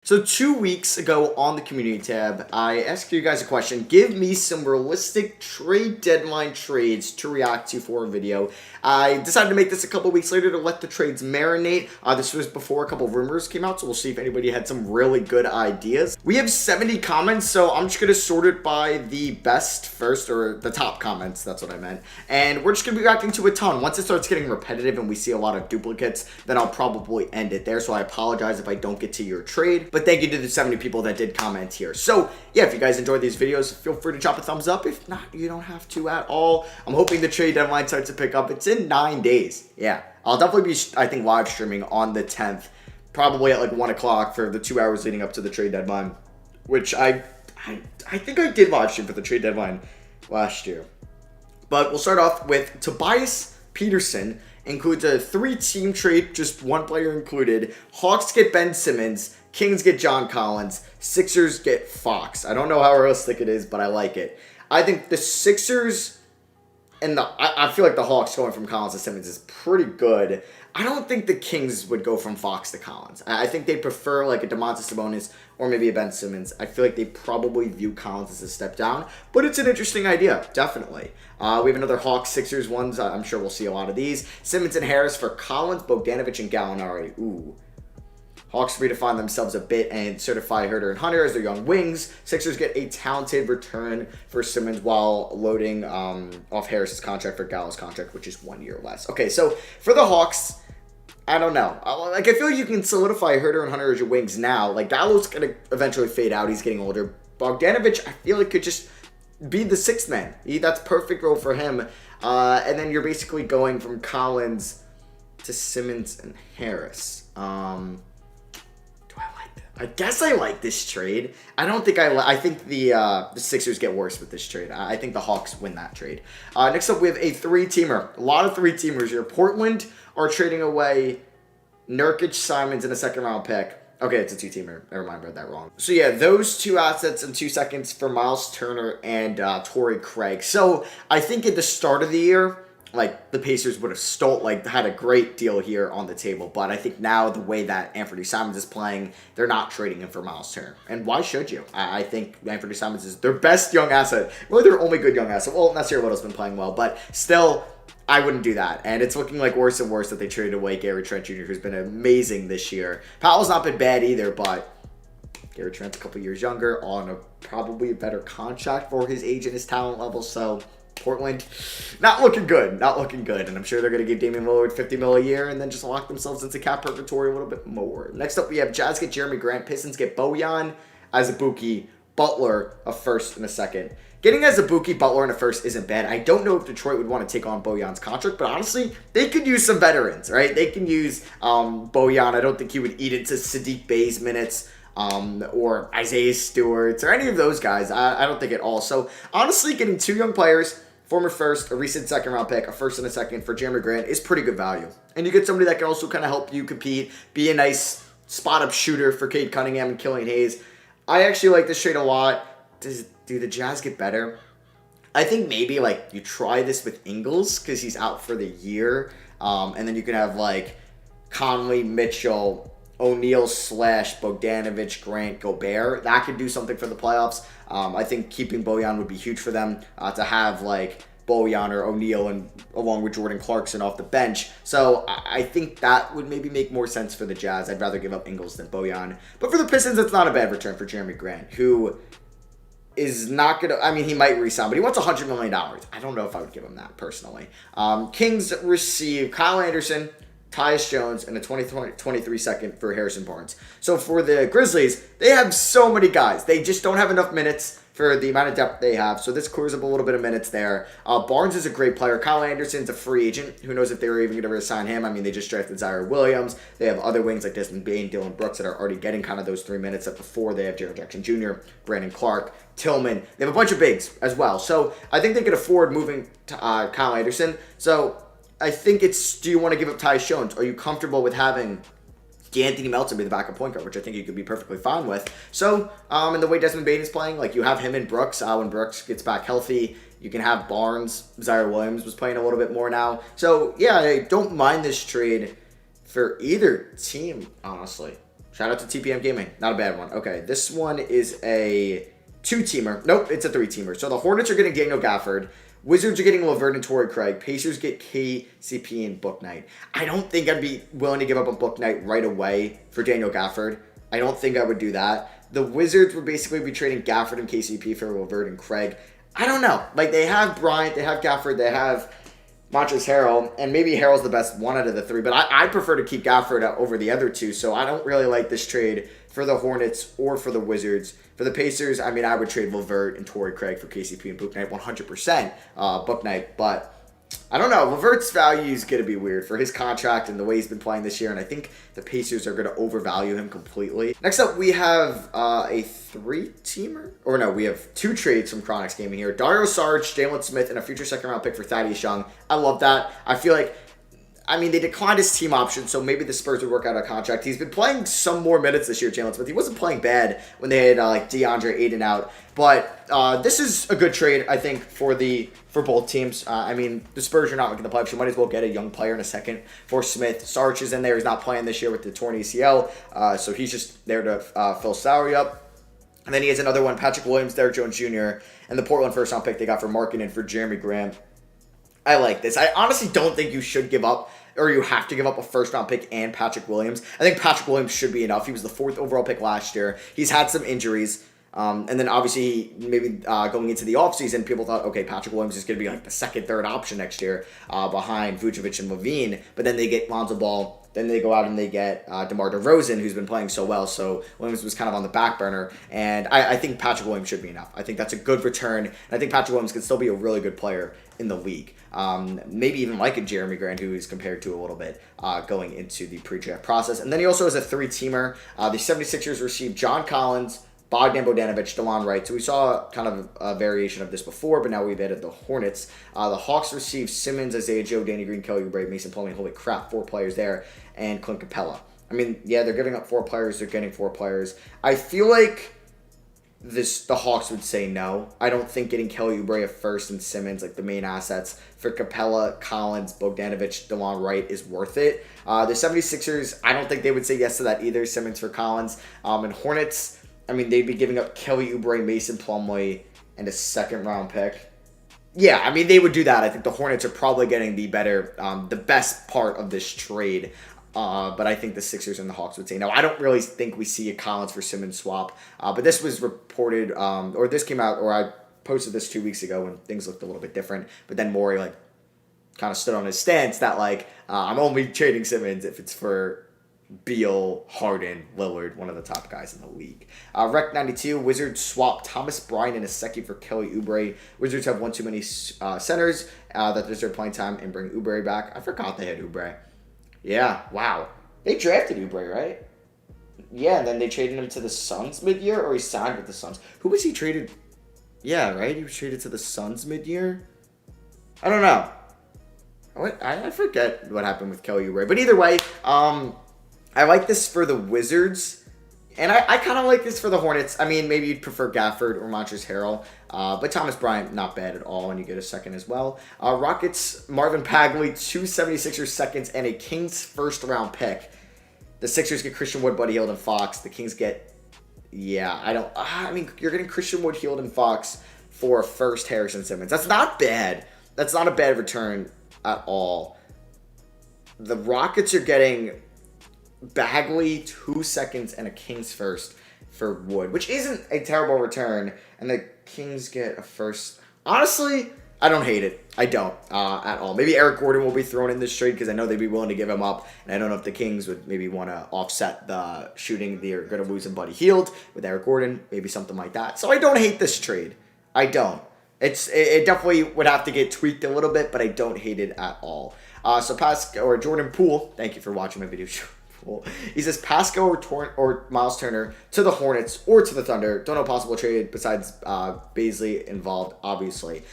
So 2 weeks ago on the community tab, I asked you guys a question. Give me some realistic trade deadline trades to react to for a video. I decided to make this a couple weeks later to let the trades marinate. This was before a couple of rumors came out, so we'll see if anybody had some really good ideas. We have 70 comments, so I'm just going to sort it by the best first, or the top comments, that's what I meant. And we're just going to be reacting to a ton. Once it starts getting repetitive and we see a lot of duplicates, then I'll probably end it there. So I apologize if I don't get to your trade. But thank you to the 70 people that did comment here. So yeah, if you guys enjoyed these videos, feel free to drop a thumbs up. If not, you don't have to at all. I'm hoping the trade deadline starts to pick up. It's in 9 days. Yeah, I'll definitely be, I think, live streaming on the 10th, probably at like 1 o'clock for the 2 hours leading up to the trade deadline, which I think I did live stream for the trade deadline last year. But we'll start off with Tobias Peterson. Includes a 3-team trade, just one player included. Hawks get Ben Simmons. Kings get John Collins. Sixers get Fox. I don't know how realistic it is, but I like it. I think the Sixers and I feel like the Hawks going from Collins to Simmons is pretty good. I don't think the Kings would go from Fox to Collins. I think they prefer like a Domantas Sabonis or maybe a Ben Simmons. I feel like they probably view Collins as a step down, but it's an interesting idea, definitely. We have another Hawks, Sixers ones. I'm sure we'll see a lot of these. Simmons and Harris for Collins, Bogdanovich, and Gallinari. Ooh. Hawks redefine themselves a bit and certify Herter and Hunter as their young wings. Sixers get a talented return for Simmons while loading off Harris's contract for Gallo's contract, which is 1 year less. Okay, so for the Hawks, I don't know. I feel like you can solidify Herter and Hunter as your wings now. Like, Gallo's going to eventually fade out. He's getting older. Bogdanovich, I feel like, could just be the sixth man. That's perfect role for him. And then you're basically going from Collins to Simmons and Harris. I guess I like this trade. I don't think I think the Sixers get worse with this trade. I think the Hawks win that trade. Next up, we have a 3-teamer. A lot of 3-teamers here. Portland are trading away Nurkic, Simons, and a second-round pick. Okay, it's a 2-teamer. Never mind, I read that wrong. So yeah, those 2 assets in 2 seconds for Miles Turner and Torrey Craig. So I think at the start of the year, like, the Pacers would have had a great deal here on the table. But I think now the way that Anthony Simons is playing, they're not trading him for Miles Turner. And why should you? I think Anthony Simons is their best young asset. Well, their only good young asset. Well, Nasir Little's been playing well, but still, I wouldn't do that. And it's looking like worse and worse that they traded away Gary Trent Jr., who's been amazing this year. Powell's not been bad either, but Gary Trent's a couple years younger on probably a better contract for his age and his talent level, so Portland, not looking good. And I'm sure they're going to give Damian Lillard $50 million a year and then just lock themselves into cap purgatory a little bit more. Next up, we have Jazz get Jeremy Grant. Pistons get Bojan, Azubuike, Butler, a first and a second. Getting Azubuike, Butler, and a first isn't bad. I don't know if Detroit would want to take on Bojan's contract, but honestly, they could use some veterans, right? They can use Bojan. I don't think he would eat into Sadiq Bey's minutes. Or Isaiah Stewart's, or any of those guys. I don't think at all. So, honestly, getting 2 young players, former first, a recent second-round pick, a first and a second for Jeremy Grant is pretty good value. And you get somebody that can also kind of help you compete, be a nice spot-up shooter for Cade Cunningham and Killian Hayes. I actually like this trade a lot. Do the Jazz get better? I think maybe, like, you try this with Ingles because he's out for the year. And then you can have, like, Conley, Mitchell, O'Neal / Bogdanovich, Grant, Gobert. That could do something for the playoffs. I think keeping Bojan would be huge for them to have like Bojan or O'Neal and along with Jordan Clarkson off the bench. So I think that would maybe make more sense for the Jazz. I'd rather give up Ingles than Bojan. But for the Pistons, it's not a bad return for Jeremy Grant, who is not going to, I mean, he might re-sign, but he wants $100 million. I don't know if I would give him that personally. Kings receive Kyle Anderson, Tyus Jones, and a 2023 second for Harrison Barnes. So for the Grizzlies, they have so many guys. They just don't have enough minutes for the amount of depth they have. So this clears up a little bit of minutes there. Barnes is a great player. Kyle Anderson's a free agent. Who knows if they were even going to resign him. I mean, they just drafted Zaire Williams. They have other wings like Desmond Bane, Dylan Brooks that are already getting kind of those 3 minutes that before they have Jaren Jackson Jr., Brandon Clark, Tillman. They have a bunch of bigs as well. So I think they could afford moving to Kyle Anderson. So I think it's, do you want to give up Tyus Jones? Are you comfortable with having D'Anthony Melton be the backup point guard, which I think you could be perfectly fine with. So, and the way Desmond Bane is playing, like you have him and Brooks. When Brooks gets back healthy, you can have Barnes. Zaire Williams was playing a little bit more now. So, yeah, I don't mind this trade for either team, honestly. Shout out to TPM Gaming. Not a bad one. Okay, this one is a 2-teamer. Nope, it's a 3-teamer. So the Hornets are getting Daniel Gafford. Wizards are getting LeVert and Torrey Craig. Pacers get KCP and Book Knight. I don't think I'd be willing to give up on Book Knight right away for Daniel Gafford. I don't think I would do that. The Wizards would basically be trading Gafford and KCP for LeVert and Craig. I don't know. Like, they have Bryant, they have Gafford, they have Montrezl Harrell, and maybe Harrell's the best one out of the 3, but I prefer to keep Gafford over the other 2, so I don't really like this trade for the Hornets or for the Wizards. For the Pacers, I mean, I would trade LeVert and Torrey Craig for KCP and Book Knight 100%, Book Knight, but I don't know. LeVert's value is going to be weird for his contract and the way he's been playing this year, and I think the Pacers are going to overvalue him completely. Next up, we have a 3-teamer. Or no, we have 2 trades from Chronix Gaming here. Dario Saric, Jalen Smith, and a future second-round pick for Thaddeus Young. I love that. I feel like, I mean, they declined his team option, so maybe the Spurs would work out a contract. He's been playing some more minutes this year, Jalen Smith. He wasn't playing bad when they had DeAndre Ayton out. But this is a good trade, I think, for both teams. I mean, the Spurs are not making the playoffs. You might as well get a young player in a second for Smith. Sarge is in there. He's not playing this year with the torn ACL, so he's just there to fill salary up. And then he has another one, Patrick Williams, Derrick Jones Jr., and the Portland first-round pick they got for Markkanen for Jeremy Grant. I like this. I honestly don't think you should give up, or you have to give up a first-round pick and Patrick Williams. I think Patrick Williams should be enough. He was the 4th overall pick last year. He's had some injuries. And then obviously maybe going into the offseason, people thought, okay, Patrick Williams is going to be like the 2nd, 3rd option next year behind Vucevic and Levine. But then they get Lonzo Ball. Then they go out and they get DeMar DeRozan, who's been playing so well. So Williams was kind of on the back burner. And I think Patrick Williams should be enough. I think that's a good return. And I think Patrick Williams can still be a really good player in the league. Maybe even like a Jeremy Grant, who he's compared to a little bit going into the pre-draft process. And then he also has a 3-teamer. The 76ers received John Collins, Bogdan Bogdanovic, DeLon Wright. So we saw kind of a variation of this before, but now we've added the Hornets. The Hawks received Simmons, Isaiah Joe, Danny Green, Kelly Oubre, Mason Plumlee. Holy crap, 4 players there. And Clint Capella. I mean, yeah, they're giving up 4 players. They're getting 4 players. I feel like the Hawks would say no. I don't think getting Kelly Oubre at first and Simmons, like the main assets, for Capella, Collins, Bogdanovic, DeLon Wright is worth it. The 76ers, I don't think they would say yes to that either. Simmons for Collins. And Hornets, I mean, they'd be giving up Kelly Oubre, Mason Plumlee, and a 2nd-round pick. Yeah, I mean, they would do that. I think the Hornets are probably getting the best part of this trade. But I think the Sixers and the Hawks would say no. I don't really think we see a Collins for Simmons swap. But this was reported, or this came out, or I posted this 2 weeks ago when things looked a little bit different. But then Morey, kind of stood on his stance that, I'm only trading Simmons if it's for Beal, Harden, Lillard, one of the top guys in the league. Rec 92, Wizards swap Thomas Bryant and a second for Kelly Oubre. Wizards have one too many centers that deserve playing time and bring Oubre back. I forgot they had Oubre. Yeah, wow. They drafted Oubre, right? Yeah, and then they traded him to the Suns mid-year, or he signed with the Suns. Who was he traded? Yeah, right? He was traded to the Suns mid-year? I don't know. I forget what happened with Kelly Oubre. But either way, I like this for the Wizards, and I kind of like this for the Hornets. I mean, maybe you'd prefer Gafford or Montrezl Harrell, but Thomas Bryant, not bad at all, and you get a second as well. Rockets, Marvin Bagley, 2 76ers seconds, and a Kings first-round pick. The Sixers get Christian Wood, Buddy Hield, and Fox. The Kings get, you're getting Christian Wood, Hield, and Fox for a first Harrison Simmons. That's not bad. That's not a bad return at all. The Rockets are getting Bagley, 2 seconds, and a Kings first for Wood, which isn't a terrible return. And the Kings get a first. Honestly, I don't hate it. I don't at all. Maybe Eric Gordon will be thrown in this trade because I know they'd be willing to give him up. And I don't know if the Kings would maybe want to offset the shooting they're going to lose in Buddy Hield with Eric Gordon, maybe something like that. So I don't hate this trade. I don't. It definitely would have to get tweaked a little bit, but I don't hate it at all. So Jordan Poole, thank you for watching my video. He says Pascal or Miles Turner to the Hornets or to the Thunder. Don't know possible trade besides Baisley involved, obviously.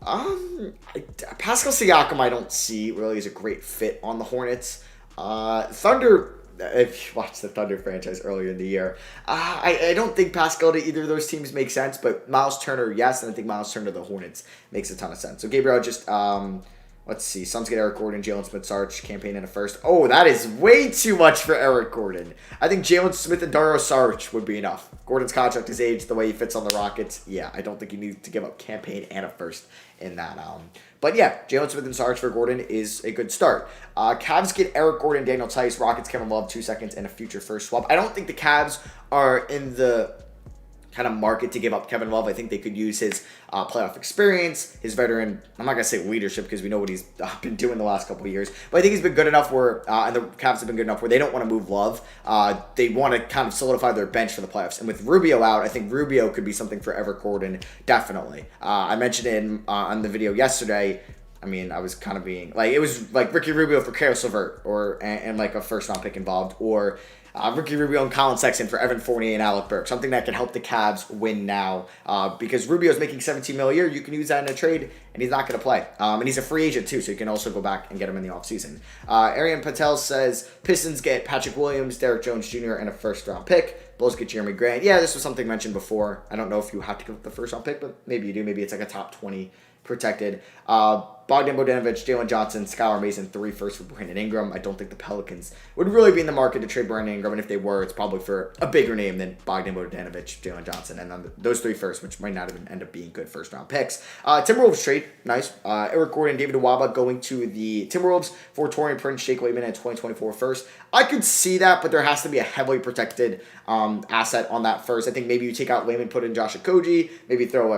Pascal Siakam I don't see really as a great fit on the Hornets. Thunder, if you watched the Thunder franchise earlier in the year, I don't think Pascal to either of those teams makes sense, but Miles Turner, yes, and I think Miles Turner to the Hornets makes a ton of sense. So Gabriel just Let's see. Suns get Eric Gordon, Jalen Smith-Sarge, campaign in a first. Oh, that is way too much for Eric Gordon. I think Jalen Smith and Dario Saric would be enough. Gordon's contract is aged, the way he fits on the Rockets. Yeah, I don't think you need to give up campaign and a first in that. But yeah, Jalen Smith and Sarge for Gordon is a good start. Cavs get Eric Gordon, Daniel Tice, Rockets, Kevin Love, 2 seconds, and a future first swap. I don't think the Cavs are in the kind of market to give up Kevin Love. I think they could use his playoff experience, his veteran, I'm not going to say leadership because we know what he's been doing the last couple of years, but I think he's been good enough where, and the Cavs have been good enough where they don't want to move Love. They want to kind of solidify their bench for the playoffs. And with Rubio out, I think Rubio could be something for Eric Gordon, definitely. I mentioned it on the video yesterday. I mean, I was kind of being, like, it was like Ricky Rubio for Karis LeVert, and like a first-round pick involved, or Ricky Rubio and Colin Sexton for Evan Fournier and Alec Burks. Something that can help the Cavs win now. Because Rubio's making $17 million a year. You can use that in a trade, and he's not going to play. And he's a free agent, too, so you can also go back and get him in the offseason. Arian Patel says, Pistons get Patrick Williams, Derek Jones Jr., and a first-round pick. Bulls get Jeremy Grant. Yeah, this was something mentioned before. I don't know if you have to give up the first-round pick, but maybe you do. Maybe it's like a top 20 protected. Bogdan Bogdanovic, Jalen Johnson, Skylar Mason, 3 firsts for Brandon Ingram. I don't think the Pelicans would really be in the market to trade Brandon Ingram, and if they were, it's probably for a bigger name than Bogdan Bogdanovic, Jalen Johnson, and then those 3 firsts, which might not even end up being good first-round picks. Timberwolves trade, nice. Eric Gordon, David Nwaba going to the Timberwolves for Torian Prince, Jake Layman, and 2024 first. I could see that, but there has to be a heavily protected asset on that first. I think maybe you take out Layman, put in Josh Okogie, maybe throw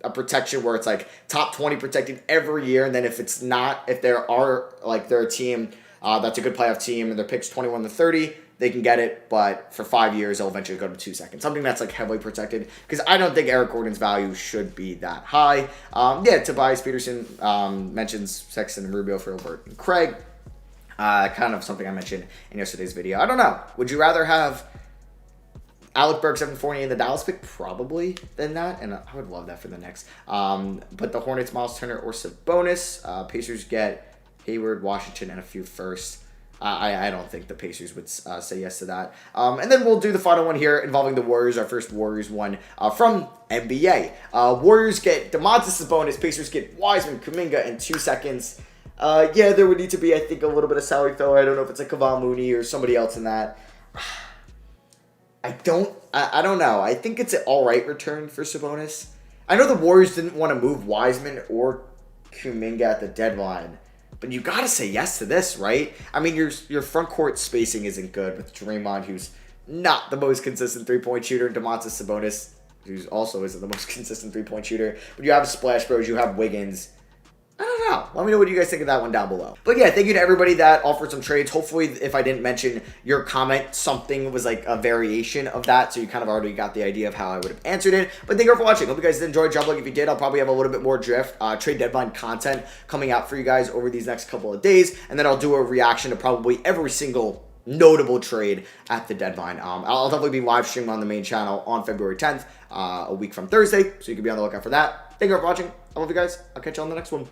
a protection where it's like top 20 protected every year, and then if it's not, if they're a team that's a good playoff team and their picks 21 to 30, they can get it, but for 5 years they'll eventually go to 2 seconds. Something that's like heavily protected, because I don't think Eric Gordon's value should be that high. Tobias Peterson mentions Sexton and Rubio for Levert and Craig. Kind of something I mentioned in yesterday's video. I don't know. Would you rather have Alec Burks, Evan Fournier in the Dallas pick? Probably than that, and I would love that for the Knicks. But the Hornets, Miles Turner or Sabonis. Pacers get Hayward, Washington, and a few firsts. I don't think the Pacers would say yes to that. And then we'll do the final one here involving the Warriors, our first Warriors one from NBA. Warriors get Domantas Sabonis, Pacers get Wiseman, Kuminga, and 2 seconds. There would need to be, I think, a little bit of salary filler. I don't know if it's like Kevon Looney or somebody else in that. I don't know. I think it's an alright return for Sabonis. I know the Warriors didn't want to move Wiseman or Kuminga at the deadline, but you got to say yes to this, right? I mean, your front court spacing isn't good with Draymond, who's not the most consistent three-point shooter, and Domantas Sabonis, who also isn't the most consistent three-point shooter. But you have Splash Bros, you have Wiggins. I don't know. Let me know what you guys think of that one down below. But yeah, thank you to everybody that offered some trades. Hopefully, if I didn't mention your comment, something was like a variation of that, so you kind of already got the idea of how I would have answered it. But thank you for watching. Hope you guys did enjoy. Drop a like if you did. I'll probably have a little bit more trade deadline content coming out for you guys over these next couple of days, and then I'll do a reaction to probably every single notable trade at the deadline. I'll definitely be live streaming on the main channel on February 10th, a week from Thursday, so you can be on the lookout for that. Thank you for watching. I love you guys. I'll catch you on the next one.